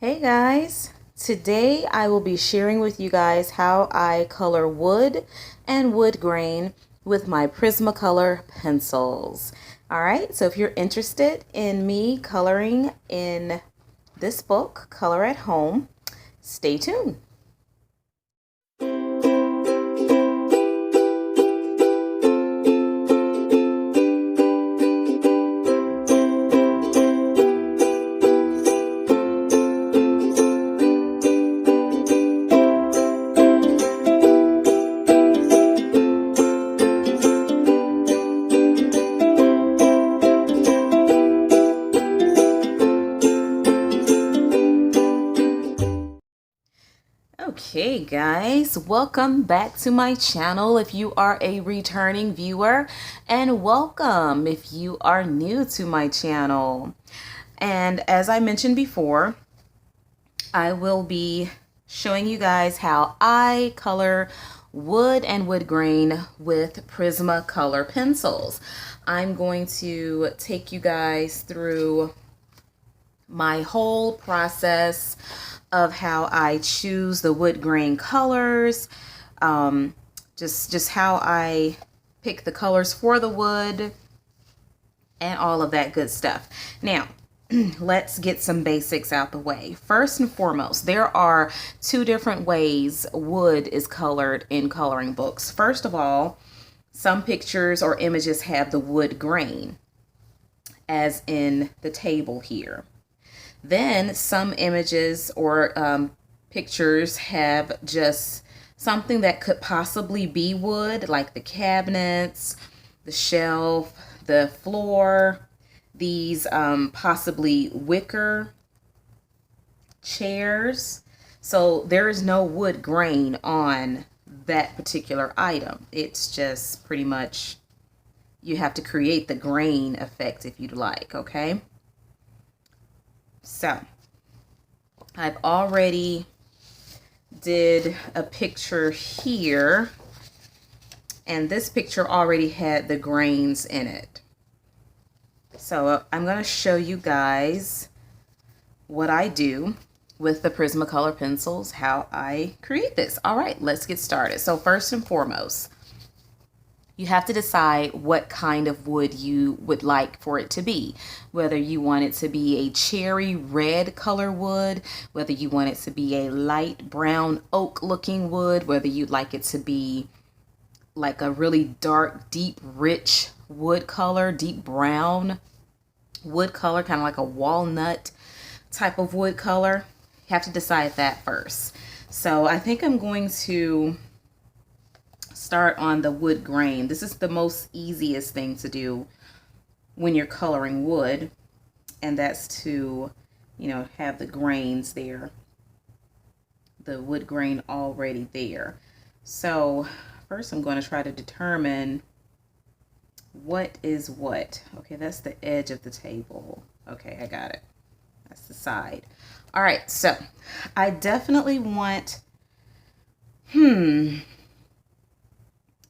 Hey guys, today I will be sharing with you guys how I color wood and wood grain with my Prismacolor pencils. Alright, so if you're interested in me coloring in this book, Color at Home, stay tuned. Okay guys, welcome back to my channel if you are a returning viewer, and welcome if you are new to my channel. And as I mentioned before, I will be showing you guys how I color wood and wood grain with Prismacolor pencils. I'm going to take you guys through my whole process of how I choose the wood grain colors, just how I pick the colors for the wood and all of that good stuff. Now, let's get some basics out the way. First and foremost, there are two different ways wood is colored in coloring books. First of all, some pictures or images have the wood grain, as in the table here. Then some images or pictures have just something that could possibly be wood, like the cabinets, the shelf, the floor, these possibly wicker chairs. So there is no wood grain on that particular item. It's just pretty much, you have to create the grain effect if you'd like, okay? So I've already did a picture here, and this picture already had the grains in it. So I'm going to show you guys what I do with the Prismacolor pencils, how I create this. All right, let's get started. So first and foremost, you have to decide what kind of wood you would like for it to be. Whether you want it to be a cherry red color wood, whether you want it to be a light brown oak looking wood, whether you'd like it to be like a really dark, deep, rich wood color, deep brown wood color, kind of like a walnut type of wood color. You have to decide that first. So I think I'm going to start on the wood grain. This is the most easiest thing to do when you're coloring wood, and that's to, have the grains there, the wood grain already there. So first I'm going to try to determine what is what. Okay, that's the edge of the table. Okay, I got it. That's the side. All right, so I definitely want,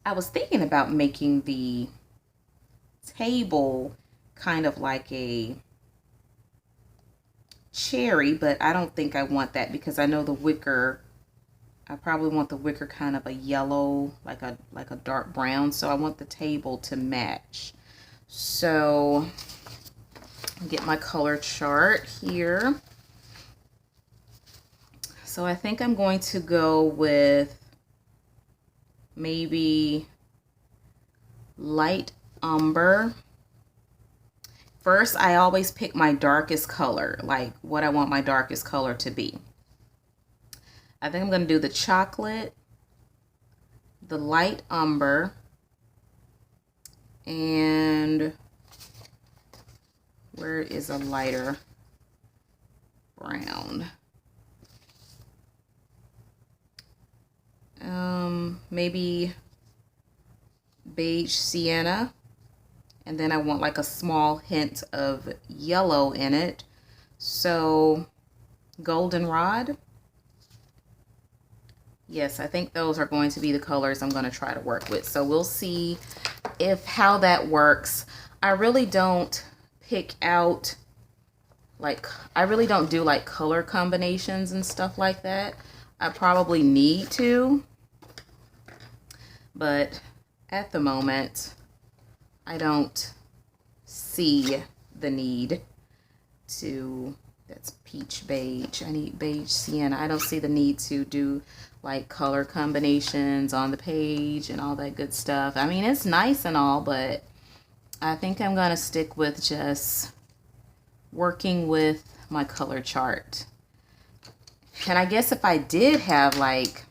I was thinking about making the table kind of like a cherry, but I don't think I want that because I know the wicker, I probably want the wicker kind of a yellow, like a dark brown. So I want the table to match. So I'll get my color chart here. So I think I'm going to go with maybe light umber. First, I always pick my darkest color, like what I want my darkest color to be. I think I'm going to do the chocolate, the light umber, and where is a lighter brown? Maybe Beige Sienna, and then I want like a small hint of yellow in it. So goldenrod. Yes, I think those are going to be the colors I'm going to try to work with. So we'll see how that works. I really don't pick out like, I really don't do like color combinations and stuff like that. I probably need to, but at the moment, I don't see the need to, that's peach beige. I need beige sienna. I don't see the need to do like color combinations on the page and all that good stuff. I mean, it's nice and all, but I think I'm gonna stick with just working with my color chart. And I guess if I did have like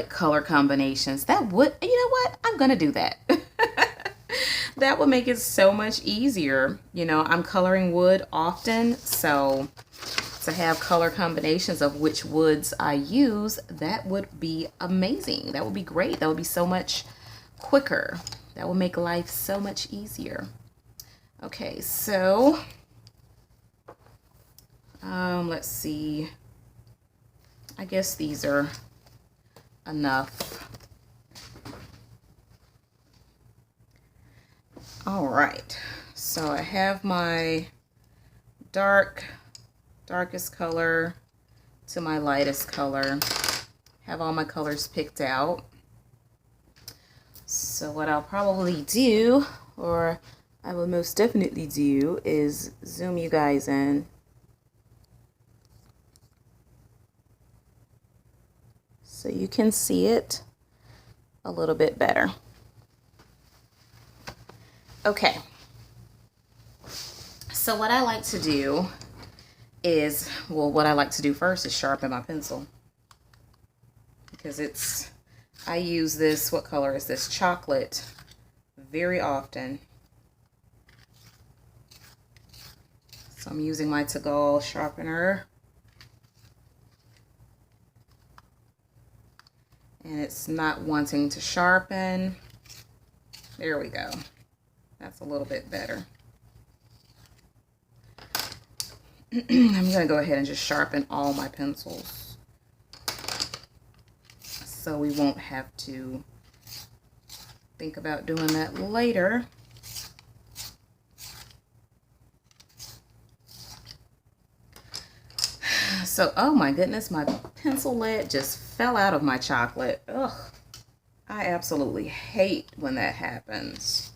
color combinations, that would, you know what, I'm gonna do that. That would make it so much easier. You know, I'm coloring wood often, so to have color combinations of which woods I use, that would be amazing. That would be great. That would be so much quicker. That would make life so much easier. Okay, so let's see. I guess these are enough. All right, so I have my darkest color to my lightest color. Have all my colors picked out. So what I'll probably do, or I will most definitely do, is zoom you guys in. So you can see it a little bit better. Okay, so what I like to do is, well, what I like to do first is sharpen my pencil, because I use this, what color is this? Chocolate, very often. So I'm using my to-go sharpener. And it's not wanting to sharpen. There we go. That's a little bit better. I'm going to go ahead and just sharpen all my pencils, so we won't have to think about doing that later. So, oh my goodness, my pencil lead just fell out of my chocolate. Ugh, I absolutely hate when that happens.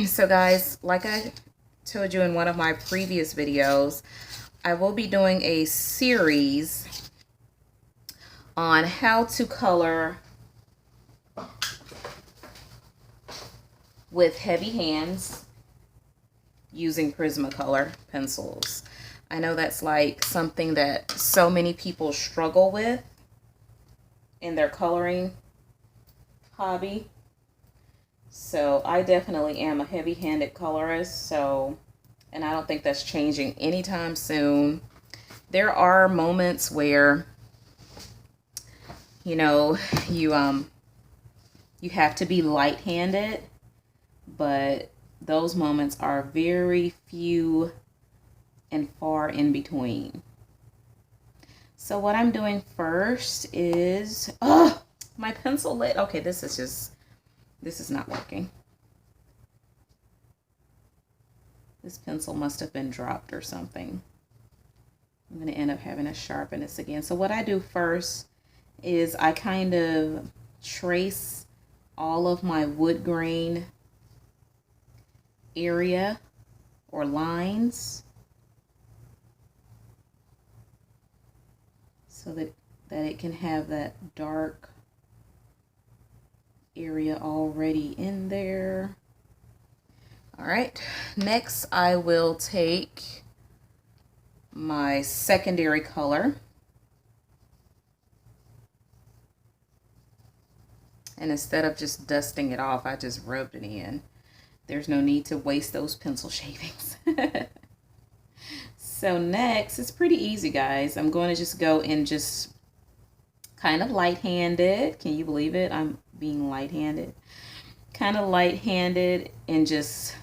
So guys, like I told you in one of my previous videos, I will be doing a series on how to color with heavy hands using Prismacolor pencils. I know that's like something that so many people struggle with in their coloring hobby. So I definitely am a heavy-handed colorist, and I don't think that's changing anytime soon. There are moments where, you know, you have to be light-handed, but those moments are very few and far in between. So what I'm doing first is, oh, my pencil lid. Okay, this is not working. This pencil must have been dropped or something. I'm going to end up having to sharpen this again. So what I do first is I kind of trace all of my wood grain area or lines so that it can have that dark area already in there. All right, next I will take my secondary color, and instead of just dusting it off, I just rubbed it in. There's no need to waste those pencil shavings. So next, it's pretty easy, guys. I'm going to just go in just kind of light-handed. Can you believe it? I'm being light-handed. Kind of light-handed in just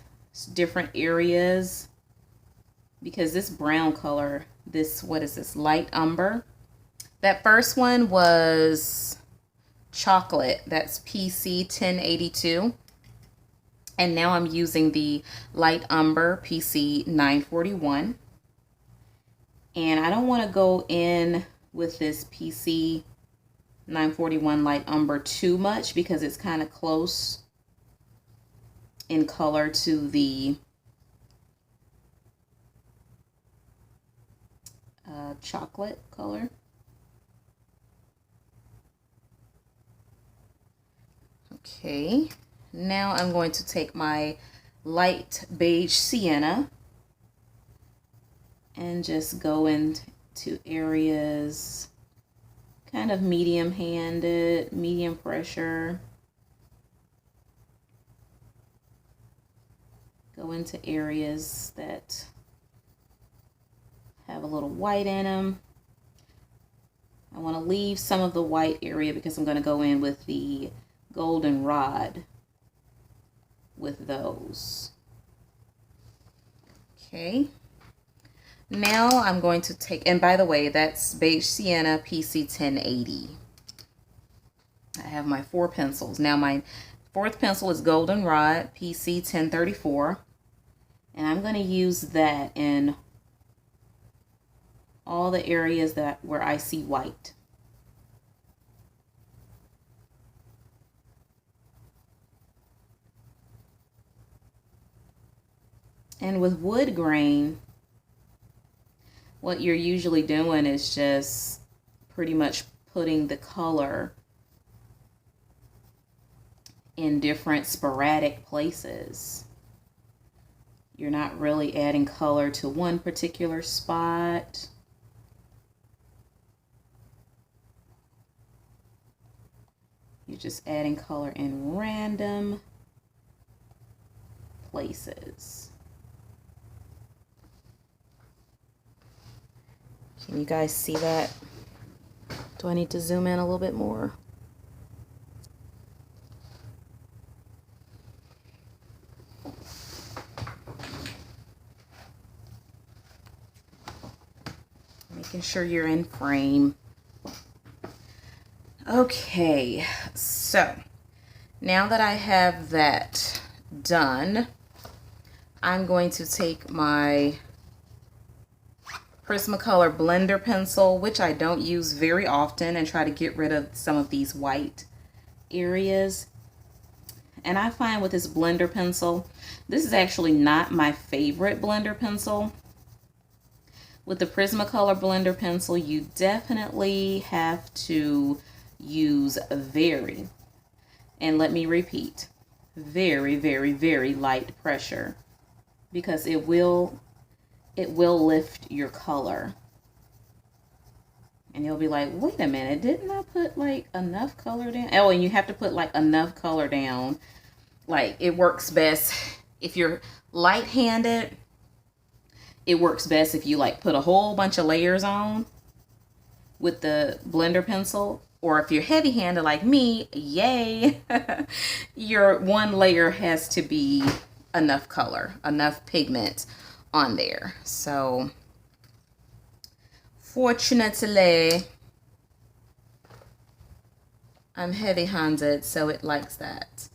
different areas, because this brown color, this, what is this, light umber? That first one was chocolate. That's PC 1082. And now I'm using the Light Umber PC 941. And I don't want to go in with this PC 941 Light Umber too much because it's kind of close in color to the chocolate color. Okay, now I'm going to take my light beige sienna and just go into areas kind of medium-handed, medium pressure. Go into areas that have a little white in them. I want to leave some of the white area because I'm going to go in with the goldenrod with those. Okay. Now I'm going to take, and by the way, that's Beige Sienna PC 1080. I have my 4 pencils. Now my 4th pencil is Goldenrod PC 1034. And I'm going to use that in all the areas where I see white. And with wood grain, what you're usually doing is just pretty much putting the color in different sporadic places. You're not really adding color to one particular spot. You're just adding color in random places. Can you guys see that? Do I need to zoom in a little bit more? Making sure you're in frame. Okay, so now that I have that done, I'm going to take my Prismacolor blender pencil, which I don't use very often, and try to get rid of some of these white areas. And I find with this blender pencil, this is actually not my favorite blender pencil. With the Prismacolor blender pencil, you definitely have to use very, and let me repeat, very, very, very light pressure, because it will lift your color. And you'll be like, wait a minute, didn't I put like enough color down? Oh, and you have to put like enough color down. Like, it works best if you're light-handed. It works best if you like put a whole bunch of layers on with the blender pencil. Or if you're heavy-handed like me, yay, your one layer has to be enough color, enough pigment on there. So fortunately, I'm heavy-handed, so it likes that.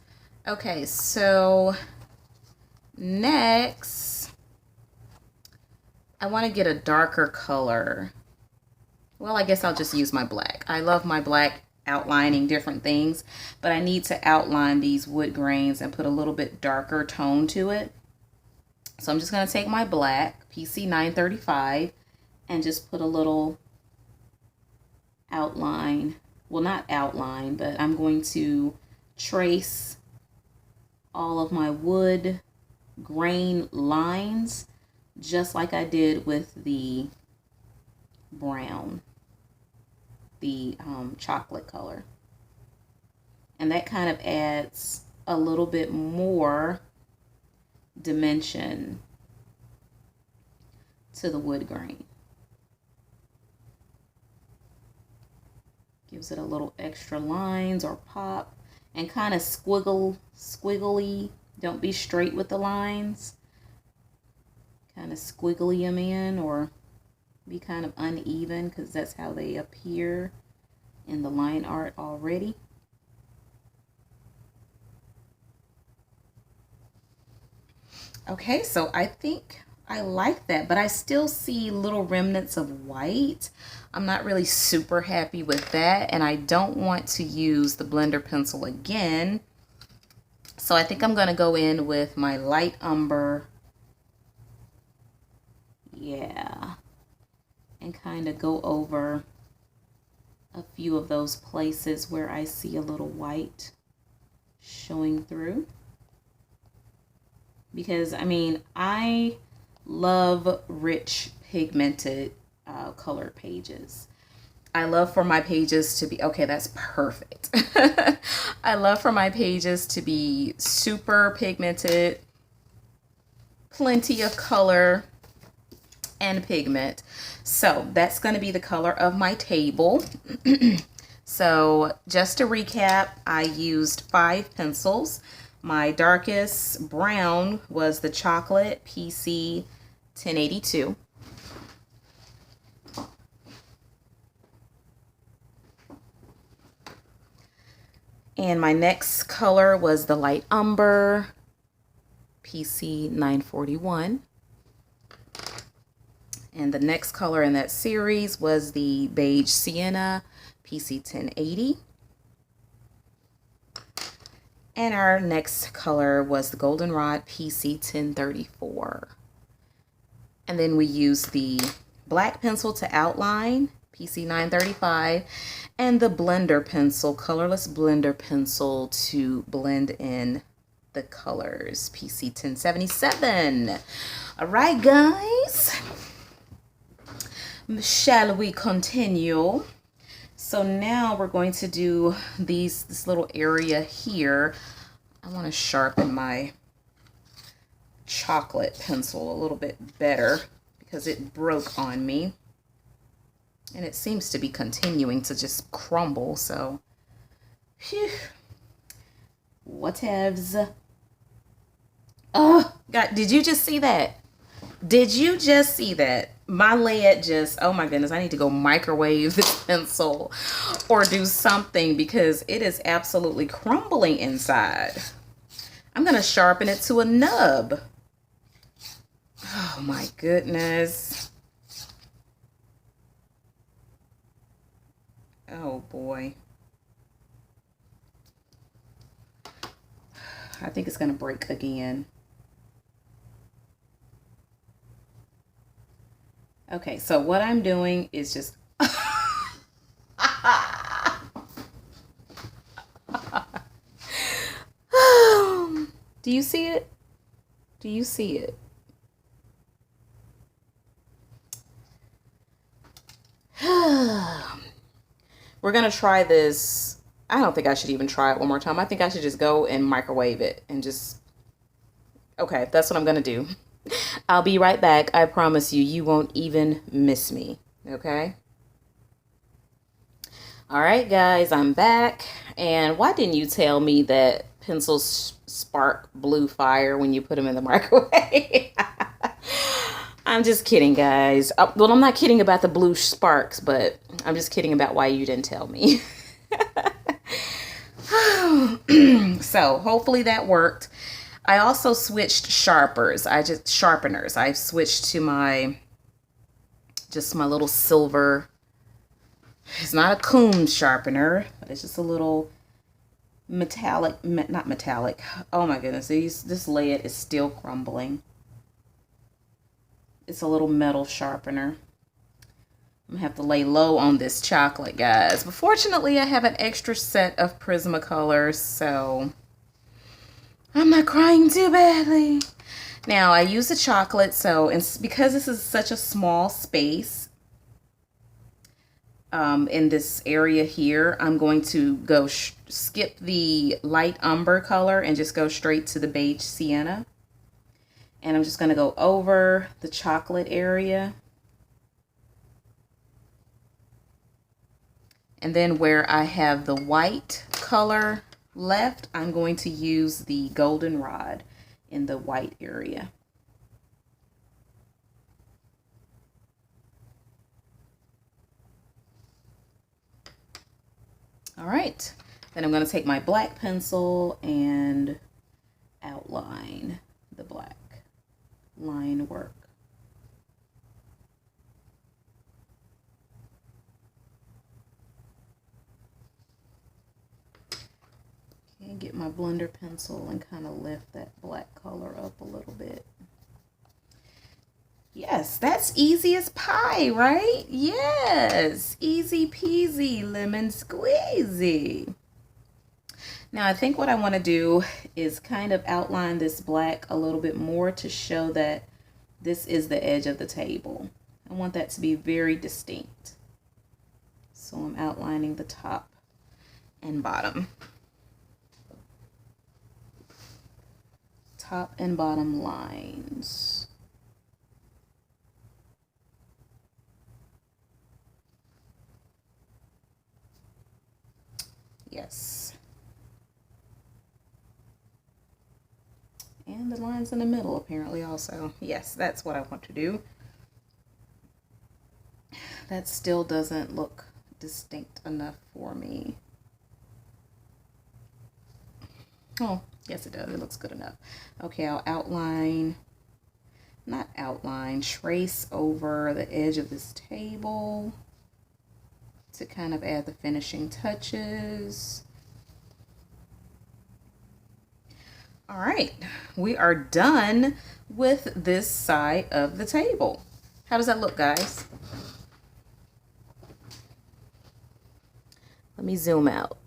Okay, so next, I want to get a darker color. Well, I guess I'll just use my black. I love my black outlining different things, but I need to outline these wood grains and put a little bit darker tone to it. So I'm just going to take my black, PC 935, and just put a little outline. Well, not outline, but I'm going to trace all of my wood grain lines just like I did with the brown, the chocolate color. And that kind of adds a little bit more dimension to the wood grain. Gives it a little extra lines or pop, and kind of squiggly. Don't be straight with the lines. Kind of squiggly them in, or be kind of uneven, because that's how they appear in the line art already. Okay, so I think I like that, but I still see little remnants of white. I'm not really super happy with that, and I don't want to use the blender pencil again. So I think I'm going to go in with my light umber. Yeah. And kind of go over a few of those places where I see a little white showing through. Because, I mean, I love rich pigmented colored pages. I love for my pages to be, okay, that's perfect. I love for my pages to be super pigmented, plenty of color and pigment. So that's going to be the color of my table. So just to recap, I used 5 pencils. My darkest brown was the chocolate PC 1082. And my next color was the light umber PC 941. And the next color in that series was the Beige Sienna PC 1080. And our next color was the Goldenrod PC 1034. And then we used the black pencil to outline, PC 935, and the blender pencil, colorless blender pencil, to blend in the colors, PC 1077. All right, guys. Shall we continue? So now we're going to do this little area here. I want to sharpen my chocolate pencil a little bit better because it broke on me. And it seems to be continuing to just crumble, so phew. Whatevs. Oh, God, did you just see that? Did you just see that? My lead just, oh my goodness, I need to go microwave this pencil or do something because it is absolutely crumbling inside. I'm going to sharpen it to a nub. Oh my goodness. Oh boy. I think it's going to break again. Okay, so what I'm doing is just do you see it? Do you see it? We're gonna try this. I don't think I should even try it one more time. I think I should just go and microwave it and just, okay, that's what I'm gonna do. I'll be right back. I promise you, you won't even miss me. Okay? All right, guys, I'm back. And why didn't you tell me that pencils spark blue fire when you put them in the microwave? I'm just kidding, guys. Well, I'm not kidding about the blue sparks, but I'm just kidding about why you didn't tell me. So hopefully that worked. I also switched sharpeners. I've switched to my little silver. It's not a comb sharpener, but it's just a little metallic, not metallic. Oh my goodness, this lead is still crumbling. It's a little metal sharpener. I'm gonna have to lay low on this chocolate, guys. But fortunately, I have an extra set of Prismacolors, so I'm not crying too badly. Now, I use the chocolate, so because this is such a small space in this area here, I'm going to go skip the light umber color and just go straight to the Beige Sienna. And I'm just going to go over the chocolate area. And then where I have the white color left, I'm going to use the goldenrod in the white area. All right, then I'm going to take my black pencil and outline the black. line work. Okay, get my blender pencil and kind of lift that black color up a little bit. Yes, that's easy as pie, right? Yes, easy peasy, lemon squeezy. Now I think what I want to do is kind of outline this black a little bit more to show that this is the edge of the table. I want that to be very distinct. So I'm outlining the top and bottom. Top and bottom lines. Yes. And the lines in the middle apparently also. Yes, that's what I want to do. That still doesn't look distinct enough for me. Oh, yes it does. It looks good enough. Okay, I'll outline, not outline, trace over the edge of this table to kind of add the finishing touches. All right, we are done with this side of the table. How does that look, guys? Let me zoom out.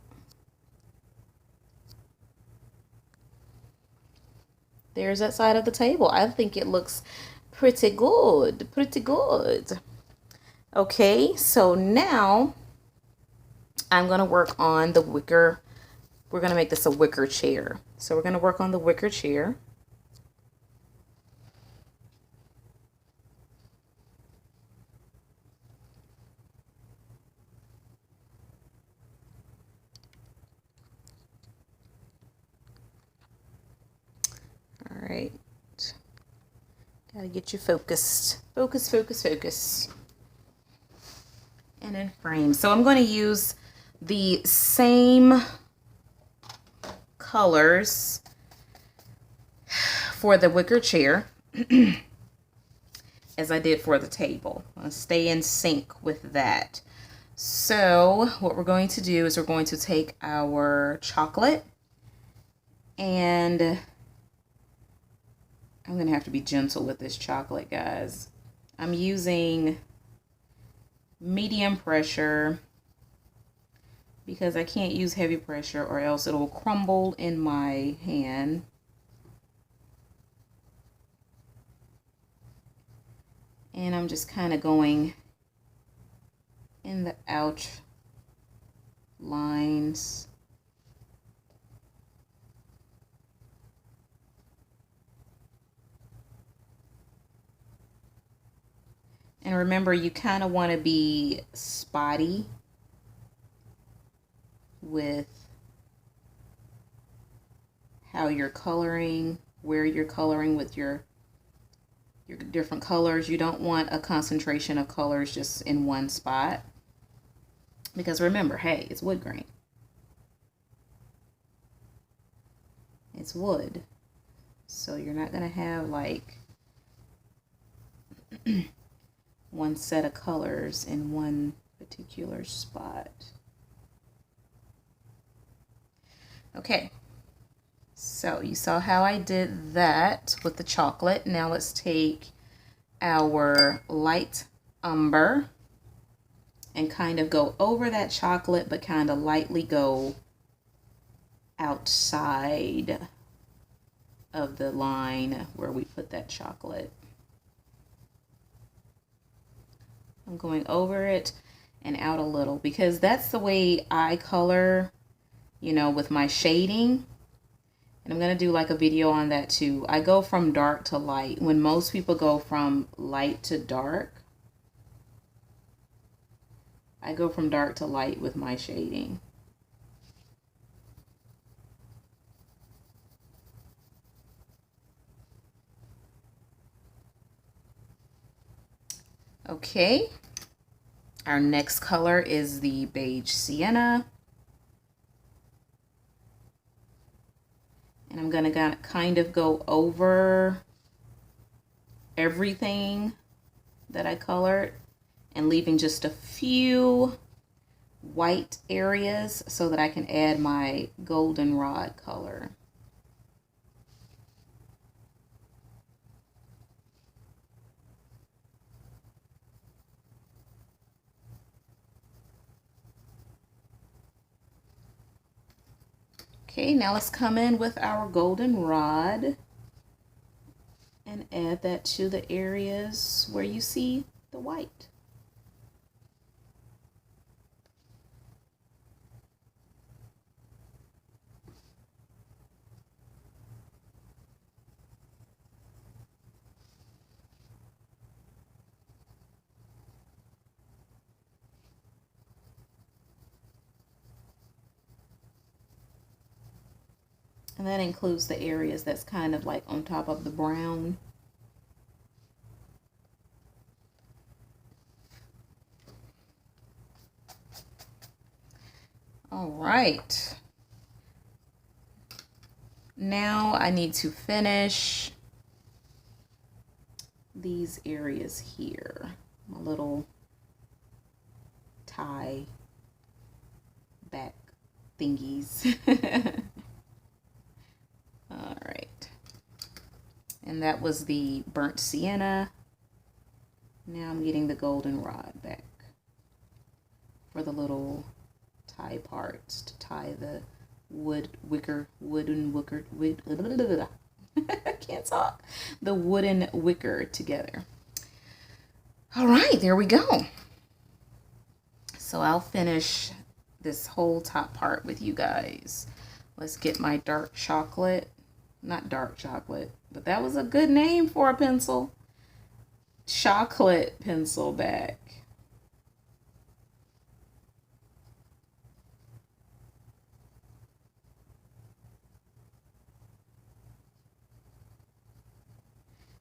There's that side of the table. I think it looks pretty good, pretty good. Okay, so now I'm gonna work on the wicker. We're gonna make this a wicker chair. So we're gonna work on the wicker chair. All right, gotta get you focused. Focus, focus, focus. And in frame. So I'm going to use the same colors for the wicker chair as I did for the table. I'll stay in sync with that. So what we're going to do is we're going to take our chocolate, and I'm going to have to be gentle with this chocolate, guys. I'm using medium pressure because I can't use heavy pressure or else it'll crumble in my hand. And I'm just kind of going in the ouch lines. And remember, you kind of want to be spotty with how you're coloring, where you're coloring with your different colors. You don't want a concentration of colors just in one spot. Because remember, hey, it's wood grain. It's wood. So you're not going to have like one set of colors in one particular spot. Okay, so you saw how I did that with the chocolate. Now let's take our light umber and kind of go over that chocolate, but kind of lightly go outside of the line where we put that chocolate. I'm going over it and out a little because that's the way I color, you know, with my shading. And I'm going to do like a video on that too. I go from dark to light when most people go from light to dark. I go from dark to light with my shading. Okay, our next color is the Beige Sienna. And I'm going to kind of go over everything that I colored and leaving just a few white areas so that I can add my goldenrod color. Okay, now let's come in with our goldenrod and add that to the areas where you see the white. And that includes the areas that's kind of like on top of the brown. All right. Now I need to finish these areas here. My little tie back thingies. All right. And that was the burnt sienna. Now I'm getting the goldenrod back for the little tie parts to tie the wooden wicker, I can't talk, the wooden wicker together. All right, there we go. So I'll finish this whole top part with you guys. Let's get my dark chocolate, not dark chocolate, but that was a good name for a pencil. Chocolate pencil back.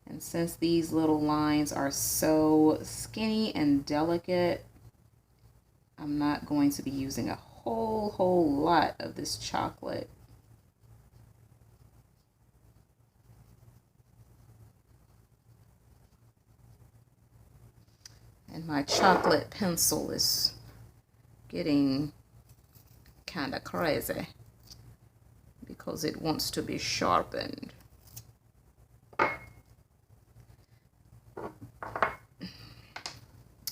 And since these little lines are so skinny and delicate, I'm not going to be using a whole lot of this chocolate. And my chocolate pencil is getting kind of crazy because it wants to be sharpened.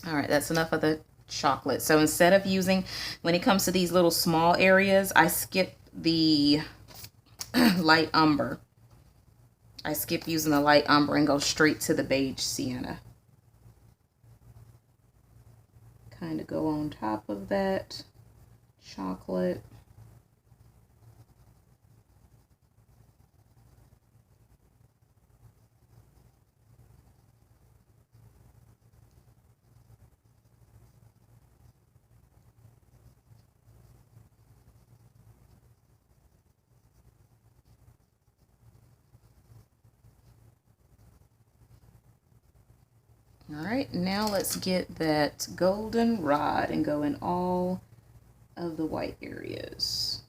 All right, that's enough of the chocolate. So instead of using, when it comes to these little small areas, I skip the light umber. I skip using the light umber and go straight to the beige sienna. Kind of go on top of that chocolate. All right, now let's get that golden rod and go in all of the white areas.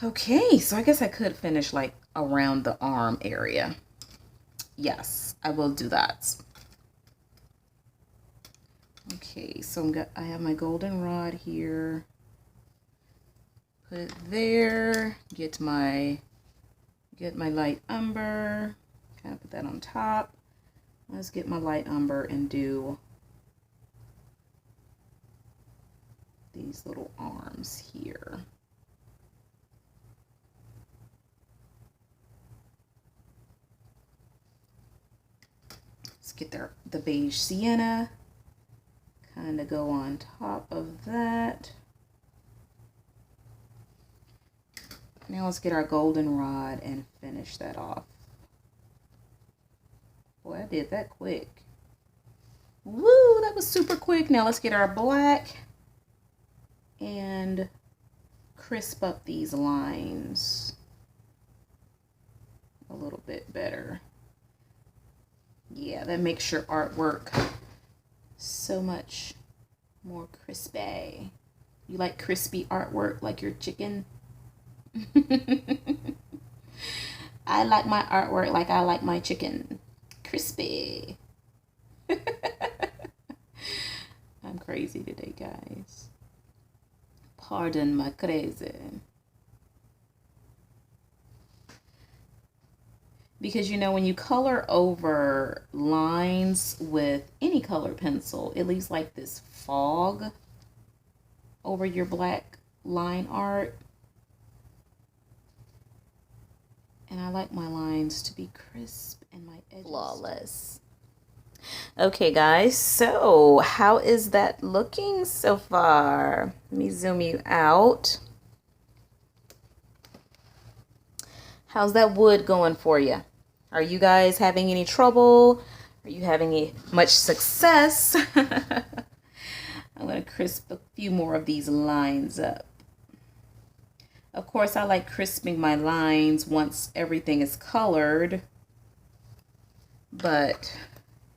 Okay, so I guess I could finish like around the arm area. Yes, I will do that. Okay, so I have my golden rod here. Put it there. Get my light umber. Kind of put that on top. Let's get my light umber and do these little arms here. Let's get the beige sienna. Kind of go on top of that. Now let's get our goldenrod and finish that off. Boy, I did that quick. Woo, that was super quick. Now let's get our black and crisp up these lines a little bit better. Yeah, that makes your artwork so much more crispy. You like crispy artwork like your chicken? I like my artwork like I like my chicken. Crispy. I'm crazy today, guys. Pardon my crazy. Because, you know, when you color over lines with any color pencil, it leaves like this fog over your black line art. And I like my lines to be crisp and my edges flawless. Okay, guys, so how is that looking so far? Let me zoom you out. How's that wood going for you? Are you guys having any trouble? Are you having much success? I'm going to crisp a few more of these lines up. Of course, I like crisping my lines once everything is colored, but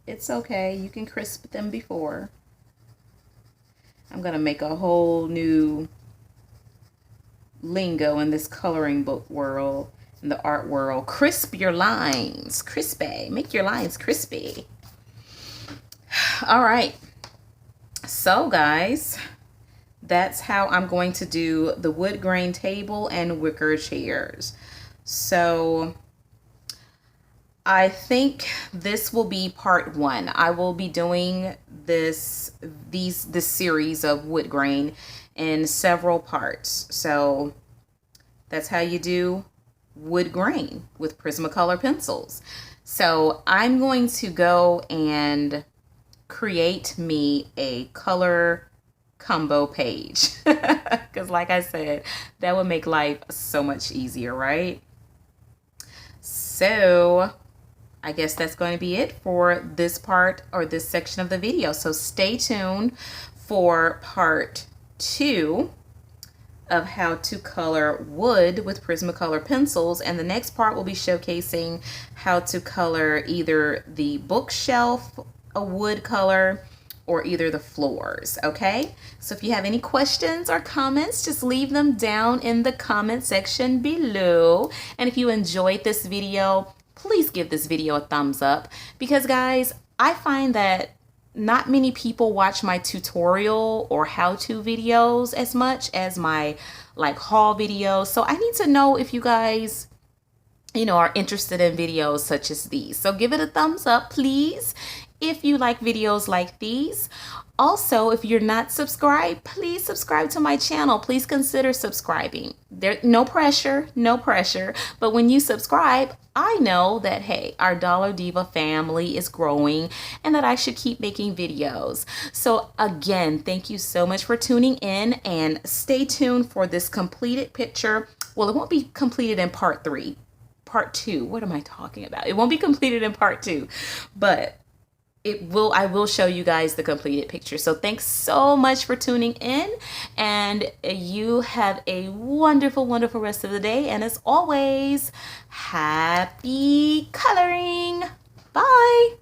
it's okay. You can crisp them before. I'm going to make a whole new lingo in this coloring book world. In the art world. Crisp your lines. Crispy. Make your lines crispy. All right. So, guys, that's how I'm going to do the wood grain table and wicker chairs. So, I think this will be part 1. I will be doing this series of wood grain in several parts. So, that's how you do wood grain with Prismacolor pencils. So I'm going to go and create me a color combo page because like I said, that would make life so much easier, right? So I guess that's going to be it for this part or this section of the video. So stay tuned for part 2 of how to color wood with Prismacolor pencils, and the next part will be showcasing how to color either the bookshelf a wood color or either the floors. Okay, so if you have any questions or comments, just leave them down in the comment section below. And if you enjoyed this video, please give this video a thumbs up, because guys, I find that not many people watch my tutorial or how-to videos as much as my like haul videos. So I need to know if you guys, you know, are interested in videos such as these. So give it a thumbs up, please, if you like videos like these. Also, if you're not subscribed, please subscribe to my channel. Please consider subscribing. There's no pressure, no pressure. But when you subscribe, I know that, hey, our Dollar Diva family is growing and that I should keep making videos. So again, thank you so much for tuning in, and stay tuned for this completed picture. Well, it won't be completed in part 3. Part 2. What am I talking about? It won't be completed in part 2, but I will show you guys the completed picture. So thanks so much for tuning in, and you have a wonderful, wonderful rest of the day. And as always, happy coloring. Bye.